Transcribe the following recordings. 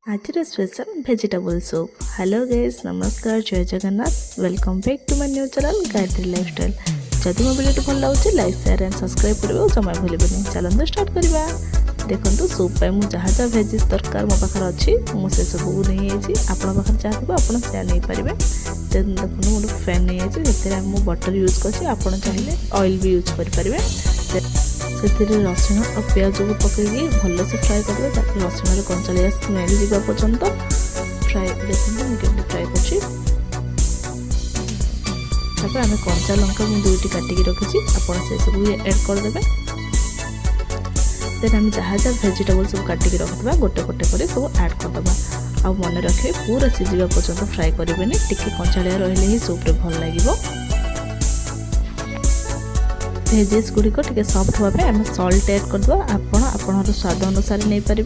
आज special vegetable soup. Hello guys, नमस्कार, जय Jagannath. Welcome back to my new channel Gayatri lifestyle. जदि मो वीडियो भल लगे लाइक शेयर एंड सब्सक्राइब करबो जमा भूलिबेनी। चलନ୍ତୁ स्टार्ट करबा। देखंतु सूप पे मु जहाँ जहाँ वेजिस दरकार मो पाखर अछि मु से सब नहीं आइछि। आपण पाखर जहाँ थिबो आपण से नहीं पारिबे। देन देखंतु मोर फैन नहीं आइछि, जेते मु बटर यूज करछि। आपण चाहिले ऑयल भी यूज कर पारिबे। से रसुण और प्याज को पकईकि भलसे फ्राए करेंगे। ताकि रसुण कंचालिया स्मेल जावा पर्यंत फ्राए देखते फ्राए कर आम कंचा लंका मुझे दुईटी काटिकी रखी आपड़ से सब एड करदे। देन आम जहाँ जहाँ भेजिटेबल सब काटिकी रखा गोटे गोटे कर सब एड करदे। आ मन रखिए पूरा सीझा पर्यंत फ्राए करेंगे। टिके कंचालिया रही ही सूप्रे भल लगे। भेजेस गुड़िक टे सफ्ट हाँपे आम सल्ट एड करदे। आपण स्वाद अनुसार नहीं पारे।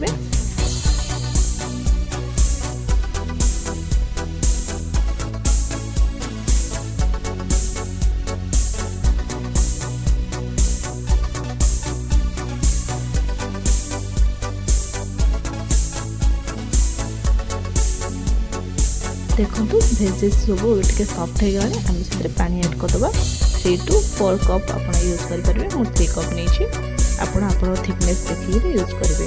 देखो भेजेस सब टे सफ्ट हो गला। आम से पानी एड करदे। 3 to 4 कप आप यूज करेंगे। मुझे 3 कप नहीं आप थिकनेस देखिए यूज करेंगे।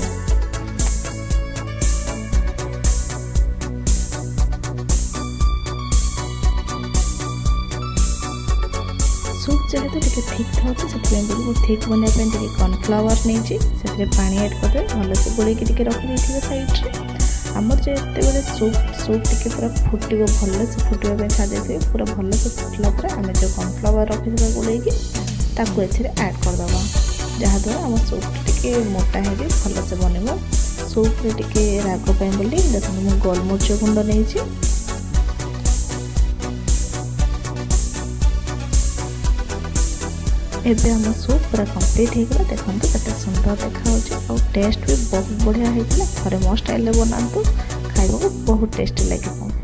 सूप जेहेतु टे थिक था से थिक बनवाई कॉर्नफ्लावर नहीं पानी एड करदे। भलसे गोल रखी साइड आमर जो ये सूप टे पूरा फुटो भलसे फुटापी छाड़ी पूरा भलसे फुटला आम जो कॉर्नफ्लावर रखी गोलैकी ताकू एड करदे। जहाँद्वारा आम सूप टे मोटा है भलसे बनब। सूप टे राग बोली देखो मुझे गोलमरिच गुंड नहीं। एबे आम सूप पूरा कंप्लीट होगा। देखो केते सुंदर देखा और टेस्ट भी बहुत बढ़िया होता। घरे मो स्टाइल बनातु खाइबा बहुत टेस्टी लगे।